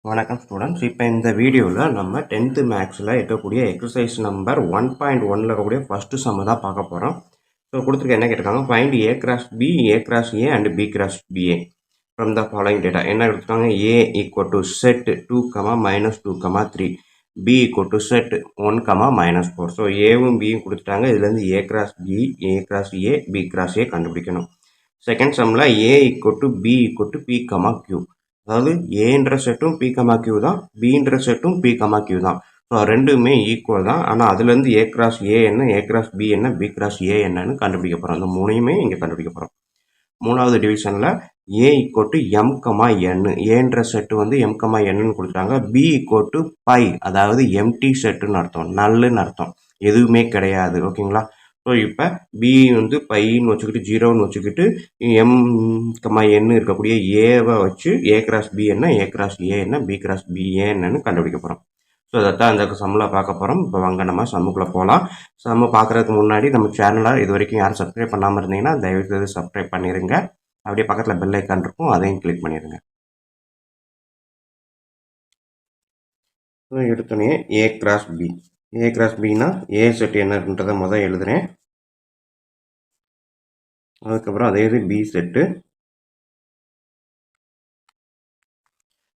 வணக்கம் ஸ்டூடெண்ட்ஸ். இப்போ இந்த வீடியோவில் நம்ம 10th மேக்ஸில் இருக்கக்கூடிய எக்ஸசைஸ் நம்பர் 1.1ல் இருக்கக்கூடிய ஃபஸ்ட்டு சம்மு தான் பார்க்க போகிறோம். ஸோ கொடுத்துருக்க என்ன கேட்டிருக்காங்க, find A cross B, A cross A and B cross B A from the following data. என்ன கொடுத்துருக்காங்க, A equal to set 2, -2, 3, B equal to set 1, -4. So ஏவும் பியும் கொடுத்துட்டாங்க. இதுலேருந்து A cross B, A cross A, B cross A கண்டுபிடிக்கணும். Second சம்மில் A equal to B equal to P, Q. அதாவது ஏன்ற செட்டும் பி கமா கியூ தான், பின்ற செட்டும் பி கமா கியூ தான். ஸோ ரெண்டுமே ஈக்குவல் தான். ஆனால் அதுலேருந்து ஏ கிராஸ் ஏ என்ன, ஏ கிராஸ் பி என்ன, பி கிராஸ் ஏ என்னன்னு கண்டுபிடிக்க போகிறோம். அந்த மூணையுமே இங்கே கண்டுபிடிக்க போகிறோம். மூணாவது டிவிஷனில் A equal to M comma N, ஏன்ற செட்டு வந்து எம் கமா என்னன்னு கொடுத்துட்டாங்க. பி ஈக்குவல் டு பை, அதாவது எம்டி செட்டுன்னு அர்த்தம், நல்லுன்னு அர்த்தம், எதுவுமே கிடையாது. ஓகேங்களா. ஸோ இப்போ பி வந்து பைன்னு வச்சுக்கிட்டு, ஜீரோன்னு வச்சுக்கிட்டு, எம் கமா என் இருக்கக்கூடிய ஏவை வச்சு ஏ கிராஸ் பி என்ன, ஏ கிராஸ் ஏ என்ன, பி கிராஸ் பி ஏ என்னன்னு கண்டுபிடிக்க போகிறோம். ஸோ அதைத்தான் அந்த சம்மில் பார்க்க போகிறோம். இப்போ வாங்க நம்ம சம்முக்குள்ளே போகலாம். சம்மு பார்க்குறதுக்கு முன்னாடி நம்ம சேனலை இது வரைக்கும் யாரும் சப்ஸ்கிரைப் பண்ணாமல் இருந்தீங்கன்னா தயவுசெய்து சப்ஸ்கிரைப் பண்ணிடுங்க. அப்படியே பக்கத்தில் பெல் ஐக்கான் இருக்கும், அதையும் கிளிக் பண்ணிடுங்க. எடுத்தோடனே A cross B, A cross பின்னா ஏ செட் என்னன்றதை முதல் எழுதுகிறேன். அதுக்கப்புறம் அதே இது பி செட்டு.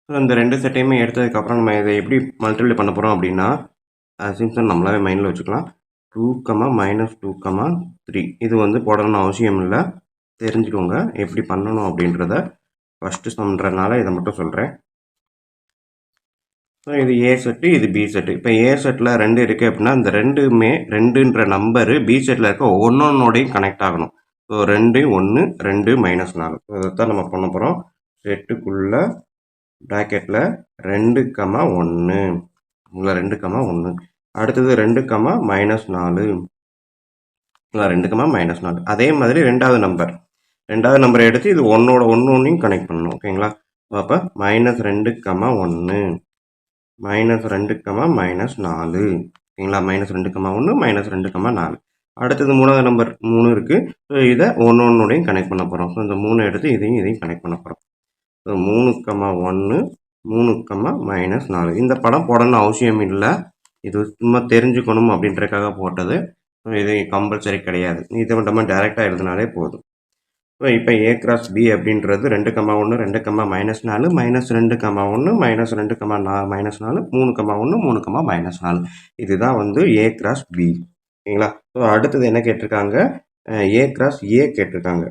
இந்த ரெண்டு செட்டையுமே எடுத்ததுக்கப்புறம் நம்ம இதை எப்படி மல்டிப்ளை பண்ண போகிறோம் அப்படின்னா, சிம்சன் நம்மளாவே மைண்டில் வச்சுக்கலாம். 2, -2, 3 இது வந்து போடணும்னு அவசியம் இல்லை, தெரிஞ்சுக்கோங்க எப்படி பண்ணணும் அப்படின்றத. ஃபஸ்ட்டு சொல்கிறதுனால இதை மட்டும் சொல்கிறேன். ஸோ இது ஏ செட்டு, இது பி செட்டு. இப்போ ஏ செட்டில் 2 இருக்குது அப்படின்னா இந்த ரெண்டுமே, 2ன்ற நம்பரு பி செட்டில் இருக்க ஒன்னொன்னோடையும் கனெக்ட் ஆகணும். ஸோ 2, 1, 2, -4. ஸோ இதைத்தான் நம்ம பண்ண போகிறோம். செட்டுக்குள்ளே ப்ராக்கெட்டில் 2, 1, உள்ள 2, 1. அடுத்தது 2, -4, 2, -4. அதே மாதிரி ரெண்டாவது நம்பரை எடுத்து இது ஒன்னோட ஒன்றையும் கனெக்ட் பண்ணணும். ஓகேங்களா. அப்போ -2, 1, -2, -4. ஓகேங்களா. -2, 1, -2, 4. அடுத்தது மூணாவது நம்பர் 3 இருக்குது. ஸோ இதை ஒன்னொன்னுடையும் கனெக்ட் பண்ண போகிறோம். ஸோ இந்த 3 எடுத்து இதையும் கனெக்ட் பண்ண போகிறோம். ஸோ 3, 1, 3, -4. இந்த படம் போடணும்னு அவசியம் இல்லை, இது சும்மா தெரிஞ்சுக்கணும் அப்படின்றதுக்காக போட்டது. ஸோ இது கம்பல்சரி கிடையாது, இதை நம்ம டைரெக்டாக எழுதினாலே போதும். ஸோ இப்போ ஏ கிராஸ் பி அப்படின்றது 2, 1, 2, -4, -2, -1, -2, -4, 3, 1, 3, இதுதான் வந்து ஏ கிராஸ் பி. ஓகேங்களா. ஸோ அடுத்தது என்ன கேட்டிருக்காங்க, ஏ கிராஸ் ஏ கேட்டிருக்காங்க.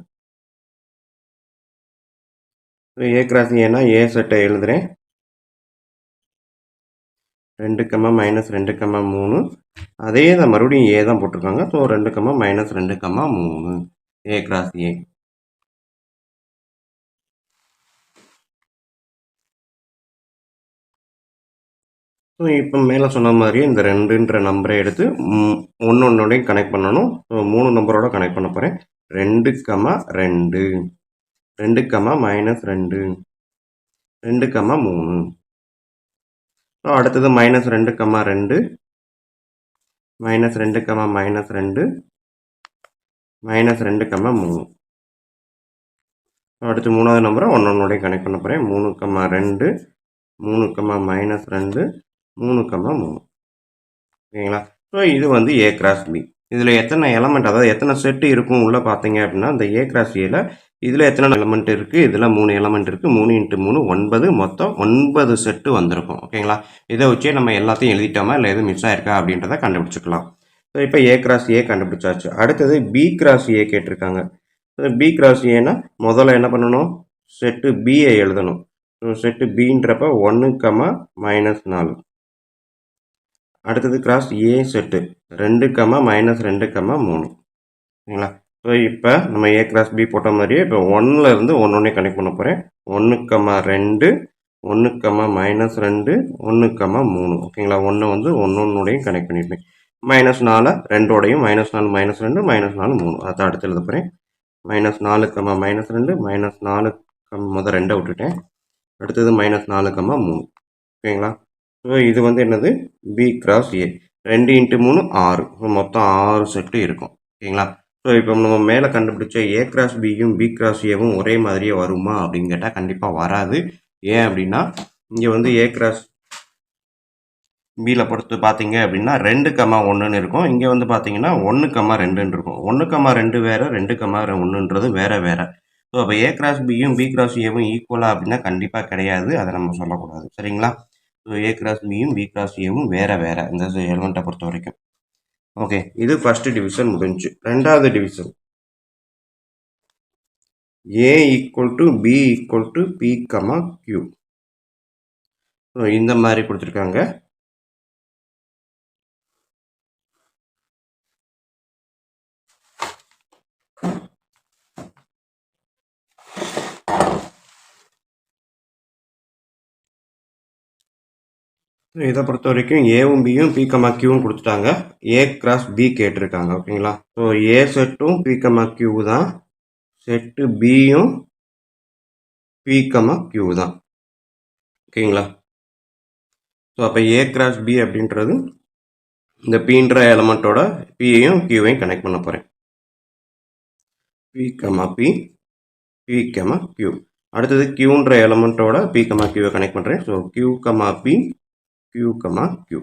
ஏ கிராஸ் ஏன்னா ஏ செட்டை எழுதுகிறேன். 2, -2, 3. அதே தான் மறுபடியும் ஏ தான் போட்டிருக்காங்க. So 2, -2, 3 A cross A. So இப்போ மேலே சொன்ன மாதிரியே இந்த 2ன்ற நம்பரை எடுத்து ஒன்னொன்னையும் கனெக்ட் பண்ணணும். ஸோ 3 நம்பரோட கனெக்ட் பண்ண போகிறேன். 2, 2, 2, -2, 2, 3. ஸோ அடுத்தது -2, 2, -2, -2, -2, -2, 3. அடுத்து மூணாவது நம்பரை ஒன்னொன்னோடையும் கனெக்ட் பண்ண போகிறேன். 3, 2, 3, -2, 3, 3. ஓகேங்களா. ஸோ இது வந்து ஏ கிராஸ் பி. இதில் எத்தனை எலமெண்ட், அதாவது எத்தனை செட்டு இருக்கும் உள்ளே பார்த்தீங்க அப்படின்னா, இந்த ஏ கிராஸ் ஏல இதில் எத்தனை எலமெண்ட் இருக்குது, இதில் 3 எலமெண்ட் இருக்குது. 3 × 3 9, மொத்தம் 9 செட்டு வந்திருக்கும். ஓகேங்களா. இதை வச்சே நம்ம எல்லாத்தையும் எழுதிட்டோமா, இல்லை எதுவும் மிஸ் ஆயிருக்கா அப்படின்றத கண்டுபிடிச்சிக்கலாம். ஸோ இப்போ ஏ கிராஸ் ஏ கண்டுபிடிச்சாச்சு. அடுத்தது பி கிராஸ் ஏ கேட்டிருக்காங்க. பி கிராஸ் ஏன்னா முதல்ல என்ன பண்ணணும், செட்டு பியை எழுதணும். செட்டு பின்றப்ப 1, -4. அடுத்தது கிராஸ் ஏ செட்டு 2, -2, 3. ஓகேங்களா. ஸோ இப்போ நம்ம ஏ கிராஸ் பி போட்ட மாதிரியே இப்போ 1ல் இருந்து ஒன்னொன்னே கனெக்ட் பண்ண போகிறேன். 1, 2, 1, -2, 1, 3. ஓகேங்களா. 1 வந்து ஒன்னொன்னுடையும் கனெக்ட் பண்ணியிருப்பேன். -4 ரெண்டோடையும், -4, -2, -4, 3. அதை அடுத்து எழுத போகிறேன். -4, -2, -4 முதல் 2 விட்டுட்டேன். அடுத்தது -4, 3. ஓகேங்களா. ஸோ இது வந்து என்னது, பி கிராஸ் ஏ. 2 × 3 6. ஸோ மொத்தம் 6 செட்டு இருக்கும். ஓகேங்களா. ஸோ இப்போ நம்ம மேலே கண்டுபிடிச்ச ஏ கிராஸ் பியும் பி கிராஸ் ஏவும் ஒரே மாதிரியே வருமா அப்படின்னு கேட்டால் கண்டிப்பாக வராது. ஏன் அப்படின்னா இங்கே வந்து ஏ கிராஸ் பியில் பொறுத்து பார்த்தீங்க அப்படின்னா 2,1ன்னு இருக்கும். இங்கே வந்து பார்த்தீங்கன்னா 1,2ன்னு இருக்கும். 1,2 வேறு, 2,1ன்றது வேறு வேறு. ஸோ அப்போ ஏ கிராஸ் பியும் பி கிராஸ் ஏவும் ஈக்குவலாக அப்படின்னா கண்டிப்பாக கிடையாது. அதை நம்ம சொல்லக்கூடாது. சரிங்களா? ஸோ ஏ கிராஸ் பியும் பி கிராஸ் ஏவும் வேறு வேறு இந்த எலிமெண்ட்டை பொறுத்த வரைக்கும். ஓகே, இது ஃபர்ஸ்ட் டிவிஷன் முடிஞ்சு. ரெண்டாவது division A equal to B equal to P comma Q. So இந்த மாதிரி கொடுத்துருக்காங்க. இதை பொறுத்த வரைக்கும் ஏவும் பியும் பி கமா கியூவும் கொடுத்துட்டாங்க. ஏ கிராஸ் பி கேட்டிருக்காங்க. ஓகேங்களா? ஸோ ஏ செட்டும் பி கமா கியூ தான், செட்டு பியும் பி கமா கியூ தான். ஓகேங்களா? ஸோ அப்போ ஏ கிராஸ் பி அப்படின்றது இந்த பின்ற எலமெண்ட்டோட பியையும் கியூவையும் கனெக்ட் பண்ண போகிறேன். P comma P, P comma Q. அடுத்தது கியூன்ற எலமெண்ட்டோட பி கமா கியூவை கனெக்ட் பண்ணுறேன். So Q comma P, Q comma Q.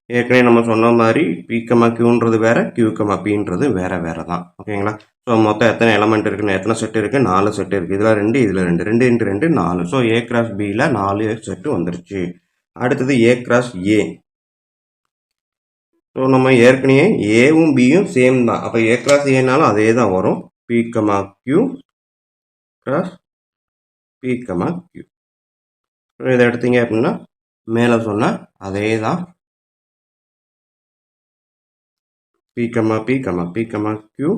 ஏற்கனவே நம்ம சொன்ன மாதிரி பி கமா கியூன்றது வேறு, கியூ கமா பின்றது வேறு வேறு தான். ஓகேங்களா? ஸோ மொத்தம் எத்தனை எலமெண்ட் இருக்குன்னு, எத்தனை செட்டு இருக்குது? 4 செட்டு இருக்குது. இதில் 2, இதில் 2, 2 × 2 4. ஸோ ஏ கிராஸ் பியில் 4 செட்டு வந்துருச்சு. அடுத்தது ஏ கிராஸ் ஏ. ஸோ நம்ம ஏற்கனவே ஏவும் பியும் சேம் தான். அப்போ ஏ கிராஸ் ஏனாலும் அதே தான் வரும். P comma Q cross P comma Q. இதை எடுத்தீங்க அப்படின்னா மேலே சொன்ன அதே தான். P comma P comma P comma Q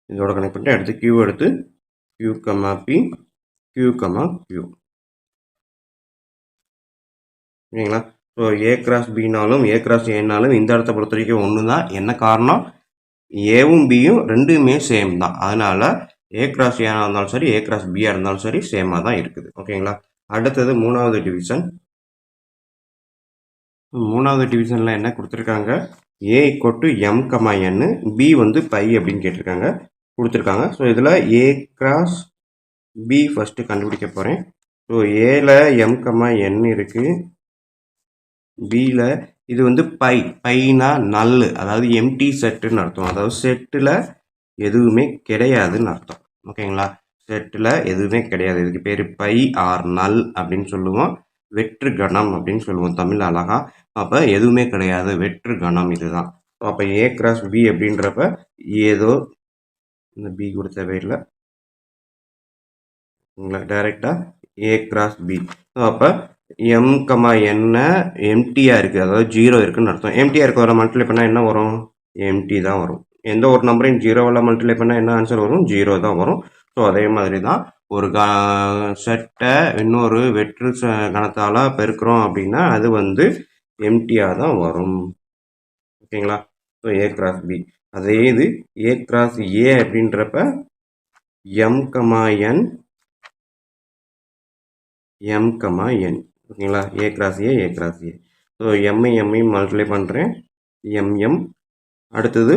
இதோட கனெக்ட் பண்ணிட்டு அடுத்து கியூ எடுத்து Q comma P, Q comma Q. ஓகேங்களா? ஸோ ஏ கிராஸ் பினாலும் ஏ கிராஸ் ஏனாலும் இந்த இடத்த பொறுத்த வரைக்கும் ஒன்று தான். என்ன காரணம்? ஏவும் பியும் ரெண்டுமே சேம் தான். அதனால் ஏ கிராஸ் ஏனாக இருந்தாலும் சரி, ஏ கிராஸ் பியாக இருந்தாலும் சரி சேமாக தான் இருக்குது. ஓகேங்களா? அடுத்தது மூணாவது டிவிஷன். மூணாவது டிவிஷனில் என்ன கொடுத்துருக்காங்க? A equal to M comma N, B வந்து பை அப்படின்னு கேட்டிருக்காங்க, கொடுத்துருக்காங்க. ஸோ இதில் ஏ கிராஸ் பி ஃபஸ்ட்டு கண்டுபிடிக்க போகிறேன். ஸோ ஏல எம் கமா என் இருக்குது, பியில் இது வந்து பைனா நல்லு, அதாவது எம்டி செட்டுன்னு அர்த்தம். அதாவது செட்டில் எதுவுமே கிடையாதுன்னு அர்த்தம். ஓகேங்களா? செட்டில் எதுவுமே கிடையாது. இதுக்கு பேர் பை ஆர் நல் அப்படின்னு சொல்லுவோம். வெற்று கணம் அப்படின்னு சொல்லுவோம் தமிழ் அழகா. அப்போ எதுவுமே கிடையாது, வெற்று கணம் இதுதான். அப்போ ஏ கிராஸ் பி அப்படின்றப்ப ஏதோ இந்த பி கூட தேவையில்லை, டைரெக்டாக ஏ கிராஸ் பி. அப்போ எம் கமா என்ன எம்டியாக இருக்குது, அதாவது 0 இருக்குதுன்னு அர்த்தம். எம்டியாக இருக்க வர மல்டிப்ளை பண்ணால் என்ன வரும்? எம்டி தான் வரும். எந்த ஒரு நம்பரையும் 0வால் மல்டிப்ளை பண்ணால் என்ன ஆன்சர் வரும்? 0 தான் வரும். ஸோ அதே மாதிரி தான் ஒரு செட்டை இன்னொரு வெற்று கணத்தால் பெருக்கிறோம் அப்படின்னா அது வந்து எம்டியாக தான் வரும். ஓகேங்களா? So A cross B. அதே இது ஏ கிராஸ் ஏ அப்படின்றப்ப M comma N, M comma N. ஓகேங்களா? A cross A, A cross A. So எம்ஐயும் மல்டிப்ளை பண்ணுறேன், எம்எம். அடுத்தது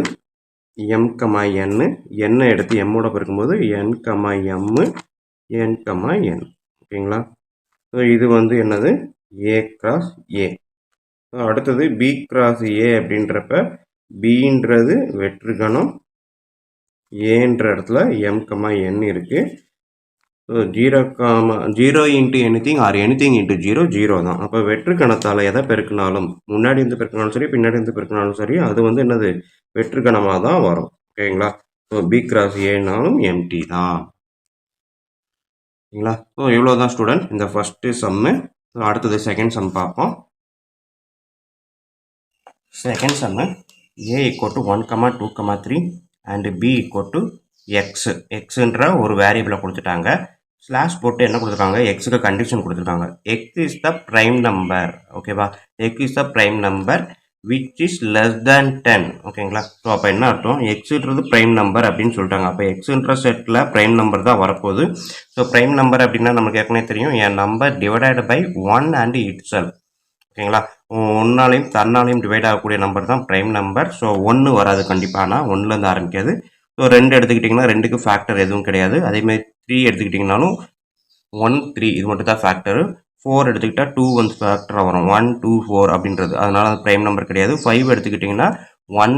எம் கமா என்னு, எண்ணை எடுத்து எம்மோட பெருக்கும்போது N comma M, N comma N. ஓகேங்களா? ஸோ இது வந்து என்னது? A cross A. அடுத்தது பி கிராஸ் ஏ அப்படின்றப்ப பின்றது வெற்று கணம், ஏன்ற இடத்துல எம் கமா என் இருக்குது. So 0 into anything or anything into 0 0 தான். அப்போ வெற்று கணத்தால் எதை பெருக்கினாலும், முன்னாடி இருந்து பெருக்கினாலும் சரி, பின்னாடி இருந்து பெருக்கினாலும் சரி, அது வந்து என்னது? வெற்று கணமாக தான் வரும். ஓகேங்களா? ஸோ பி கிராஸ் ஏனாலும் எம்டி தான். ஓகேங்களா? ஸோ இவ்வளோ தான் ஸ்டூடெண்ட் இந்த ஃபஸ்ட்டு சம்மு. அடுத்தது செகண்ட் சம் பார்ப்போம். Second sum A equal to 1, 2, 3 and B equal to X. எக்ஸுன்ற ஒரு வேரியபிளை கொடுத்துட்டாங்க. ஸ்லாஷ் போட்டு என்ன கொடுத்துருக்காங்க? எக்ஸுக்கு கண்டிஷன் கொடுத்துருக்காங்க. X is the prime number. ஓகேவா? X is the prime number which is less than 10. ஓகேங்களா? ஸோ அப்போ என்ன அர்த்தம்? எக்ஸுன்றது ப்ரைம் நம்பர் அப்படின்னு சொல்லிட்டாங்க. அப்போ எக்ஸுன்ற செட்டில் ப்ரைம் நம்பர் தான் வரப்போகுது. ஸோ ப்ரைம் நம்பர் அப்படின்னா நமக்கு ஏற்கனவே தெரியும், என் number divided by 1 and itself. ஓகேங்களா? ஒன்னாலையும் தன்னாலையும் டிவைட் ஆகக்கூடிய நம்பர் தான் ப்ரைம் நம்பர். ஸோ 1 வராது கண்டிப்பாக, ஆனால் 1லேருந்து ஆரம்பிக்காது. ஸோ 2 எடுத்துக்கிட்டிங்கன்னா 2க்கு ஃபேக்டர் எதுவும் கிடையாது. அதேமாதிரி 3 எடுத்துக்கிட்டிங்கனாலும் 1, 3 இது மட்டும் தான் ஃபேக்டரு. 4 எடுத்துக்கிட்டால் 2 வந்து ஃபேக்டராக வரும் 1 2 4 அப்படின்றது, அதனால் அது ப்ரைம் நம்பர் கிடையாது. 5 எடுத்துக்கிட்டிங்கன்னா 1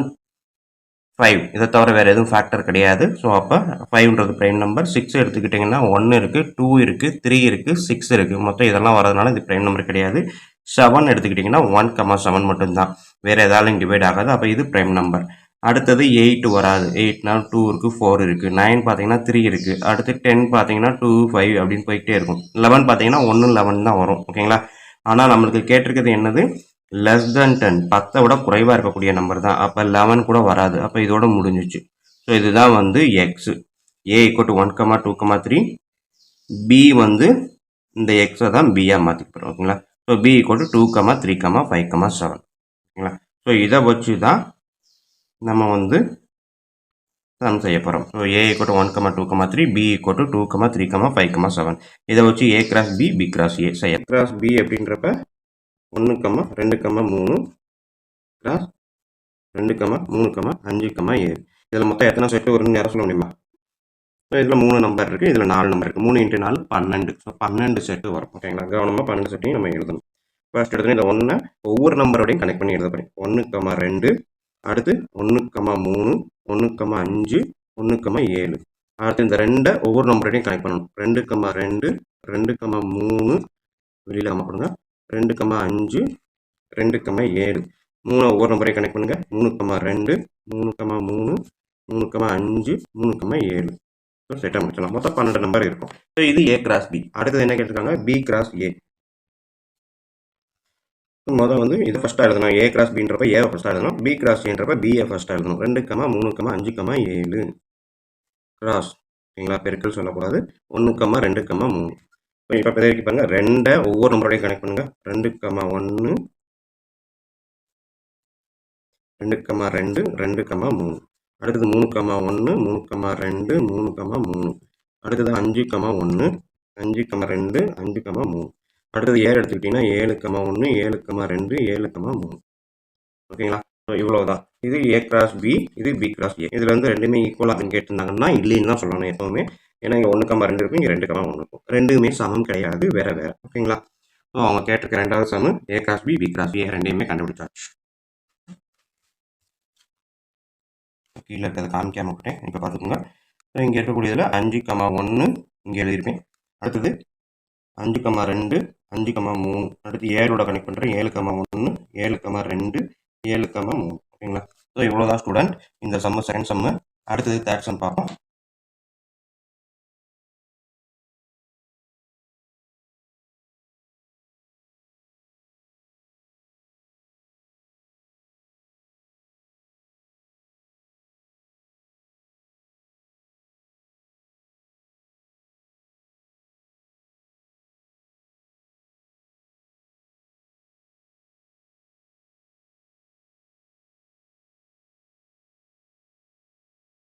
5 இதை தவிர வேறு எதுவும் ஃபேக்டர் கிடையாது. ஸோ அப்போ 5ன்றது ப்ரைம் நம்பர். 6 எடுத்துக்கிட்டிங்கன்னா 1 இருக்குது, 2 இருக்குது, 3 இருக்குது, 6 இருக்குது. மொத்தம் இதெல்லாம் வரதுனால இது ப்ரைம் நம்பர் கிடையாது. 7 எடுத்துக்கிட்டிங்கன்னா 1,7 மட்டும்தான், வேறு எதாலும் டிவைட் ஆகாது. அப்போ இது ப்ரைம் நம்பர். அடுத்தது 8 வராது. 8னா 2 இருக்குது, 4 இருக்குது. 9 பார்த்தீங்கன்னா 3 இருக்குது. அடுத்து 10 பார்த்தீங்கன்னா 2 5 அப்படின்னு போய்கிட்டே இருக்கும். 11 பார்த்தீங்கன்னா 1 11 தான் வரும். ஓகேங்களா. ஆனால் நம்மளுக்கு கேட்டிருக்கிறது என்னது, லெஸ் தென் 10, 10 விட குறைவாக இருக்கக்கூடிய நம்பர் தான். அப்போ 11 கூட வராது. அப்போ இதோட முடிஞ்சிச்சு. ஸோ இதுதான் வந்து X. A equal to 1, 2, 3. B வந்து இந்த எக்ஸை தான் பியாக மாற்றிக்கிறோம். ஓகேங்களா. So B equal to 2, 3, 5, 7. ஓகேங்களா. ஸோ இதை வச்சு தான் நம்ம வந்து சம் செய்ய போகிறோம். So A equal to 1, 2, 3, B equal to 2, 3, 5, 7. இதை வச்சு A cross B, B cross A செய்ய. கிராஸ் பி அப்படின்றப்ப 1, 2, 3 கிராஸ் 2, 3, 5, 7. இதில் மொத்தம் எத்தனை செட்டு வரும்னு யாரும் சொல்ல முடியுமா? ஸோ இதில் 3 நம்பர் இருக்குது, இதில் 4 நம்பர் இருக்குது. 3 × 4 12. ஸோ 12 செட்டு வரும். ஓகேங்களா. கவனமாக 12 செட்டையும் நம்ம எழுதணும். ஃபர்ஸ்ட் எடுத்தோன்னே இந்த 1 ஒவ்வொரு நம்பரோடையும் கனெக்ட் பண்ணி எழுத போகிறேன். 1, 2, அடுத்து 1, 3, 1, 5, 1, 7. அடுத்து இந்த 2 ஒவ்வொரு நம்பரோடையும் கனெக்ட் பண்ணணும். 2, 2, 2, 3 வெளியில் கம்மா பண்ணுங்க. 2, 5, 2, 7. 3 ஒவ்வொரு நம்பரையும் கனெக்ட் பண்ணுங்க. 3, 2, 3, 3, 3, 5, 3, 7. ஸோ செட்டாக முடிச்சலாம். மொத்தம் 12 நம்பர் இருக்கும். ஸோ இது ஏ கிராஸ் பி. அடுத்தது என்ன கேட்டிருக்காங்க, பி கிராஸ் ஏ. முதல் வந்து இது ஃபஸ்ட்டாக எழுதணும். ஏ கிராஸ் பின்றப்ப ஏவை ஃபஸ்ட்டாக எழுதணும். பி கிராஸ் ஏன்றப்ப பிஏ ஃபஸ்ட்டாக எழுதணும். 2, 3, 5, 7 கிராஸ். ஓகேங்களா. பெருக்கல் சொல்லக்கூடாது. 1, 2, 3. இப்போ பெருக்கி பாருங்க. 2 ஒவ்வொரு நம்பரோடையும் கனெக்ட் பண்ணுங்க. 2, 1, 2, 2, 2, 3. அடுத்தது 3, 1, 3, 2, 3, 3. அடுத்தது 5, 1, 5, 2, 5, 3. அடுத்தது 7 எடுத்துக்கிட்டிங்கன்னா 7, 1, 7, 2, 7, 3. ஓகேங்களா. ஸோ இவ்வளோதான். இது ஏ கிராஸ் பி, இது பி கிராஸ் ஏ. இதில் வந்து ரெண்டுமே ஈக்குவல் அப்படின்னு கேட்டிருந்தாங்கன்னா இல்லைன்னு தான் சொல்லணும் எப்போவுமே. ஏன்னா இங்கே 1, 2 இருக்கும், இங்கே 2, 1 இருக்கும். ரெண்டுமே சமம் கிடையாது, வேறு வேறு. ஓகேங்களா. ஸோ அவங்க கேட்டிருக்க ரெண்டாவது sum A cross B, B cross A ரெண்டையுமே கண்டுபிடிச்சாச்சு. கீழே இருக்கிறத காமிக்காம விட்டேன், இப்போ பார்த்துக்கோங்க. ஸோ இங்கே இருக்கக்கூடியதில் 5, 1 இங்கே எழுதியிருப்பேன். அடுத்தது 5, 2, 5, 3. அடுத்து 7ஓட கனெக்ட் பண்ணுறேன். 7, 1, 7, 2, 7, 3. ஓகேங்களா. ஸோ இவ்வளோதான் ஸ்டூடெண்ட் இந்த சம்மு, செகண்ட் சம்மு. அடுத்தது தேர்ட் சம் பார்ப்போம்.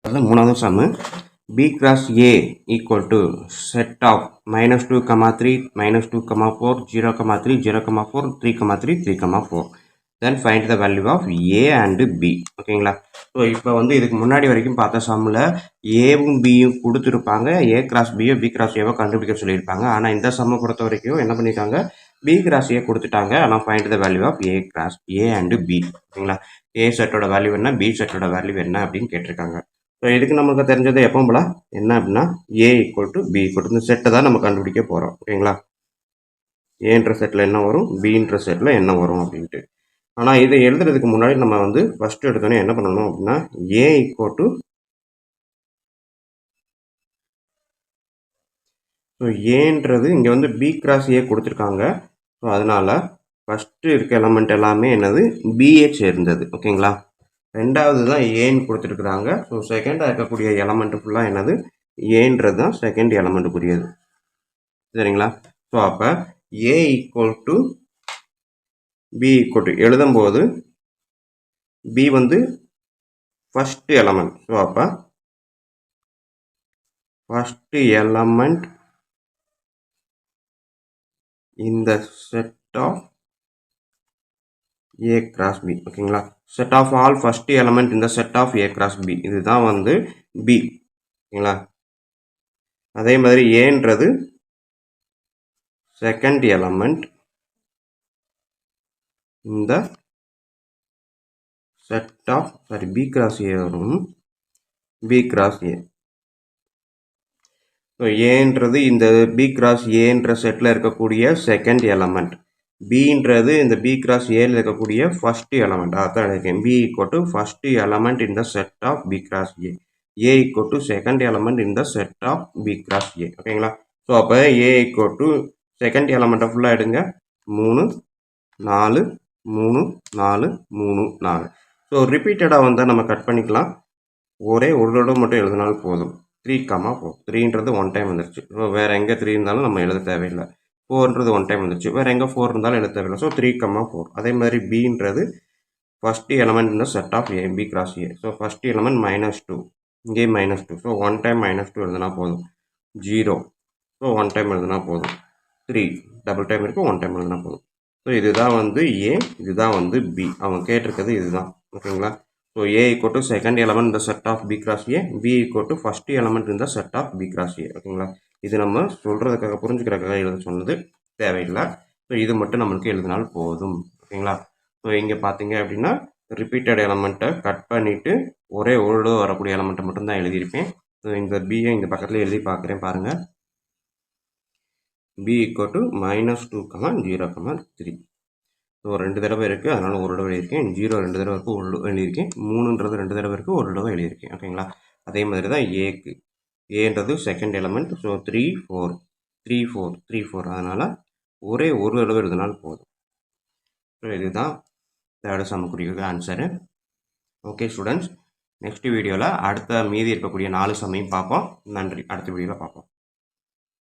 அது மூணாவது சம்மு. b cross a equal to set of -2, 3, -2, 4, 0, 3, 0, 4, 3, 3, 3, 4. Then find the value of a and b. ஓகேங்களா. ஸோ இப்போ வந்து இதுக்கு முன்னாடி வரைக்கும் பார்த்த சம்மில் ஏவும் பியும் கொடுத்துருப்பாங்க. ஏ கிராஸ் பியோ பி கிராஸ் ஏவோ கண்டுபிடிக்க சொல்லியிருப்பாங்க. ஆனால் இந்த சம்மை பொறுத்த வரைக்கும் என்ன பண்ணியிருக்காங்க, பி கிராஸ் ஏ கொடுத்துட்டாங்க. ஆனால் find the value of A cross A and B. ஓகேங்களா. ஏ செட்டோட வேல்யூ என்ன, பி செட்டோட வேல்யூ என்ன அப்படின்னு கேட்டிருக்காங்க. ஸோ இதுக்கு நமக்கு தெரிஞ்சது எப்பவும் போல என்ன அப்படின்னா A equal to B equal to இந்த செட்டை தான் நம்ம கண்டுபிடிக்க போகிறோம். ஓகேங்களா. ஏன்ற செட்டில் என்ன வரும், பின்ற செட்டில் என்ன வரும் அப்படின்ட்டு. ஆனால் இதை எழுதுறதுக்கு முன்னாடி நம்ம வந்து ஃபஸ்ட்டு எடுத்தோன்னே என்ன பண்ணணும் அப்படின்னா ஏ ஈக்குவல் டு, ஸோ ஏன்றது இங்கே வந்து பி கிராஸ் ஏ கொடுத்துருக்காங்க. ஸோ அதனால் ஃபஸ்ட்டு இருக்க எலமெண்ட் எல்லாமே என்னது பிஏ சேர்ந்தது. ஓகேங்களா. ரெண்டாவது தான் ஏன்னு கொடுத்துருக்குறாங்க. ஸோ செகண்டாக இருக்கக்கூடிய எலமெண்ட்டு ஃபுல்லாக என்னது ஏன்றது தான் செகண்ட் எலமெண்ட்டுக்குரியது. சரிங்களா. ஸோ அப்போ A equal to B equal to எழுதும்போது பி வந்து ஃபஸ்ட்டு எலமெண்ட். ஸோ அப்போ ஃபஸ்ட்டு எலமெண்ட் இந்த set of A cross B. ஓகேங்களா. Set of all first element இந்த set of A cross B, இதுதான் வந்து பி. ஓகேங்களா. அதே மாதிரி ஏன்றது second element in the set of B cross A வரும் B cross A. ஸோ ஏன்றது இந்த B cross Aன்ற செட்டில் இருக்கக்கூடிய செகண்ட் எலமெண்ட், Bன்றது இந்த B cross Aல இருக்கக்கூடிய ஃபர்ஸ்ட் எலமெண்ட். அதான் இருக்கேன் B equal to first element in the set of B cross A. A equal to second element in the set of B cross A. ஓகேங்களா? So அப்போ A equal to second எலமெண்ட்டை ஃபுல்லாக எடுங்க. 3 4 3 4 3 4. So ரிப்பீட்டடாக வந்தால் நம்ம cut பண்ணிக்கலாம். ஒரே ஒரு தடவை மட்டும் எழுதினாலும் போதும். 3,4 3ன்றது ஒன் டைம் வந்துருச்சு. ஸோ வேறு எங்கே 3 இருந்தாலும் நம்ம எழுத தேவையில்லை. 4ன்றது ஒன் டைம் வந்துருச்சு. வேறு எங்கே 4 இருந்தாலும் எழுத தேவையில்லை. ஸோ 3,4. அதே மாதிரி Bன்றது ஃபர்ஸ்ட் எலமெண்ட் இந்த set of A B cross A. So first element -2, இங்கே -2. ஸோ ஒன் டைம் -2 எழுதினா போதும். 0. ஸோ ஒன் டைம் எழுதினா போதும். 3 டபுள் டைம் இருக்குது, ஒன் டைம் எழுதினா போதும். ஸோ இதுதான் வந்து A, இதுதான் வந்து B. அவங்க கேட்டிருக்கிறது இதுதான். ஓகேங்களா? So A equal to second element இந்த set of B cross A, B equal to first element இந்த set of B cross A. ஓகேங்களா? இது நம்ம சொல்கிறதுக்காக புரிஞ்சுக்கிறதுக்காக எழுத சொன்னது, தேவையில்லை. ஸோ இது மட்டும் நம்மளுக்கு எழுதினால் போதும். ஓகேங்களா? ஸோ இங்கே பார்த்தீங்க அப்படின்னா ரிப்பீட்டட் எலமெண்ட்டை கட் பண்ணிவிட்டு ஒரே ஒரு வரக்கூடிய எலமெண்ட்டை மட்டும்தான் எழுதியிருப்பேன். ஸோ இந்த பியை இந்த பக்கத்தில் எழுதி பார்க்குறேன் பாருங்கள். B equal to -2, 0, 3. ஸோ 2 தடவை இருக்குது, அதனால் ஒரு தடவை எழுதியிருக்கேன். 0 2 தடவை இருக்குது, ஒரு தடவை எழுதியிருக்கேன். 3ன்றது 2 தடவை இருக்குது, ஒரு தடவை எழுதியிருக்கேன். ஓகேங்களா? அதே மாதிரி தான் ஏக்கு, ஏன்றது செகண்ட் எலமெண்ட். ஸோ 3 4 3 4 3 4, அதனால் ஒரே ஒரு தடவை எழுதினால் போதும். ஸோ இதுதான் தேர்டு சம்முக்குரிய ஆன்சரு. ஓகே ஸ்டூடெண்ட்ஸ், நெக்ஸ்ட் வீடியோவில் அடுத்த மீதி இருக்கக்கூடிய 4 சம்மையும் பார்ப்போம். நன்றி. அடுத்த வீடியோவில் பார்ப்போம்.